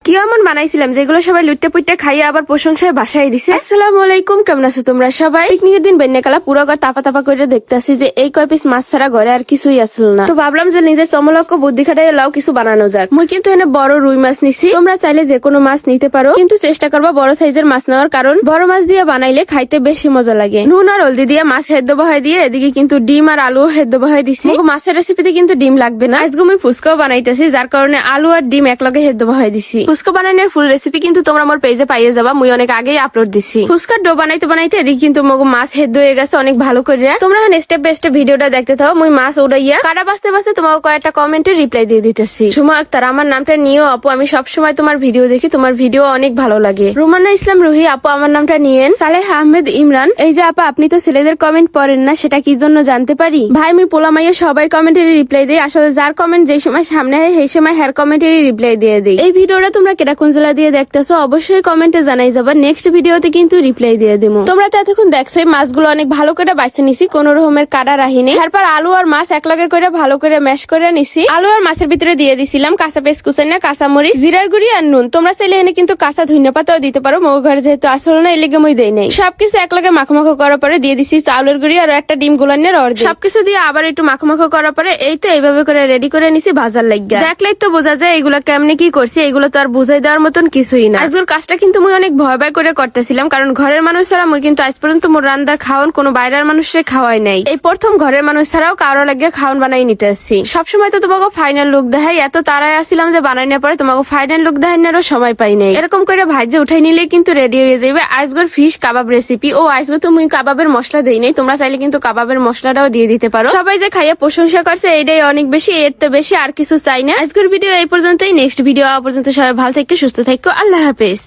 কি এমন বানাইছিলাম যেগুলো সবাই লুটতে পুটতে খাইয়ে আবার প্রশংসায় বাসায় দিছে। আসসালামু আলাইকুম, কেমন আছো তোমরা সবাই? পিকনিকের দিন বেন্যাকালা পুরো ঘর তাপা তাপা করে দেখতেছি যে এই কয় পিস মাছ ছাড়া ঘরে আর কিছুই আসল না। তো ভাবলাম যে নিজের চমলক্ষ বুদ্ধি খাটাই লাও কিছু বানানো যাক। মুই কিন্তু এনে বড় রুই মাছ নিছি। তোমরা চাইলে যে কোনো মাছ নিতে পারো, কিন্তু চেষ্টা করবা বড় সাইজের মাছ নেওয়ার, কারণ বড় মাছ দিয়ে বানাইলে খাইতে বেশি মজা লাগে। নুন আর হলদি দিয়ে মাছ হেদ্দ বহাই দিয়ে এদিকে কিন্তু ডিম আর আলু হেদ্দ বহাই দিছি। মাছের রেসিপিতে কিন্তু ডিম লাগবে না। আজকে আমি ফুচকাও বানাইতেছি, যার কারণে আলু আর ডিম একলগে হেদ্দ বহাই দিছি। ফুচকা বানানোর ফুল রেসিপি কিন্তু তোমরা আমার পেজে পাইয়ে যাবা, মুই অনেক আগেই আপলোড দিছি। ফুচকার ডো বানাইতে বানাইতে এদিকে কিন্তু মগো মাছ হেদ্দ হয়ে গেছে অনেক ভালো করে। তোমরা এখন স্টেপ বাই স্টেপ ভিডিওটা দেখতে থাকো। মুই মাছ উড়াইয়া কাটা বাঁচতে বাঁচতে তোমাকে কয়েকটা কমেন্টে রিপ্লাই দিয়ে দিতেছি। সুমা আক্তার, আমার নামটা নিও আপু, আমি সবসময় তোমার ভিডিও দেখি, তোমার ভিডিও অনেক ভালো লাগে। রুমানা ইসলাম রুহি আপু, আমার নামটা নিয়েন। সালেহ আহমেদ ইমরান, এই যে আপা আপনি তো ছেলেদের কমেন্ট পড়েন না, সেটা কি জন্য জানতে পারি? ভাই আমি পোলামাইয়া সবাই কমেন্টের রিপ্লাই দেই, আসলে যার কমেন্ট যে সময় সামনে হয় সেই সময় হ্যার কমেন্টের রিপ্লাই দিয়ে দিই। এই ভিডিওটা তোমরা কেটা কোন জেলা দিয়ে দেখতেছো অবশ্যই কমেন্টে জানাই যাবা, নেক্সট ভিডিওতে কিন্তু রিপ্লাই দিয়ে দেবো। তোমরা তো এতক্ষণ দেখছো মাছগুলো অনেক ভালো করে বাছে নিছি, কোন রকমের কাটা রাহিনি। তারপর আলু আর মাছ একলগে করে ভালো করে ম্যাশ করে নিছি। আলু আর মাছের ভিতরে দিয়ে দিছিলাম কাঁচা পেঁয়াজ কুচানো, কাঁচা মরিচ, জিরার গুঁড়ি আর নুন। তোমরা চাইলে এনে কিন্তু কাঁচা ধনিয়া পাতাও দিতে পারো, মৌ ঘরে যেহেতু আসল না এলেগে মই দেই নাই। সবকিছু একলগে মাখো করার পরে দিয়ে দিছি চাউলের গুঁড়ি আর একটা ডিম গুলানের অর্ধেক। সবকিছু দিয়ে আবার একটু মাখো করার পরে এই তো এইভাবে করে রেডি করে নিছি ভাজার লাগিয়া। দেখলেই তো বোঝা যায় এগুলা কেমনে কি করছি, এগুলো তো আর বুঝাই দেওয়ার মতন কিছুই না। আজকের কাজটা কিন্তু মুই অনেক ভয় করে করতেছিলাম, কারণ ঘরের মানুষ ছাড়া মুই কিন্তু আজ পর্যন্ত মোর রান্নার খাওয়ান কোনো বাইরের মানুষের খাওয়াই নাই। এই প্রথম ঘরের মানুষ ছাড়াও কারো লাগিয়ে খাওয়ান বানাই নিতে আসছি। সবসময় তো তোমাকে ফাইনাল লুক দেখাই, এত তারাই আসছিলাম যে বানাই নেওয়ার পরে তোমাকে ফাইনাল লুক দেখানোরও সময় পাই নাই। এরকম করে ভাইজে উঠাই নিলেই কিন্তু রেডি হয়ে যাবে আজকের ফিশ কাবাব রেসিপি। ও আজকে তো মুই কাবাবের মশলা দেই নাই, তোমরা চাইলে কিন্তু কাবাবের মশলাটাও দিয়ে দিতে পারো। সবাই যে খাইয়া প্রশংসা করছে এটাই অনেক বেশি, এর তো বেশি আর কিছু চাই না। আজকের ভিডিও এই পর্যন্তই, নেক্সট ভিডিও পর্যন্ত সবাই ভালো থেকে সুস্থ থাকো, আল্লাহ হাফেজ।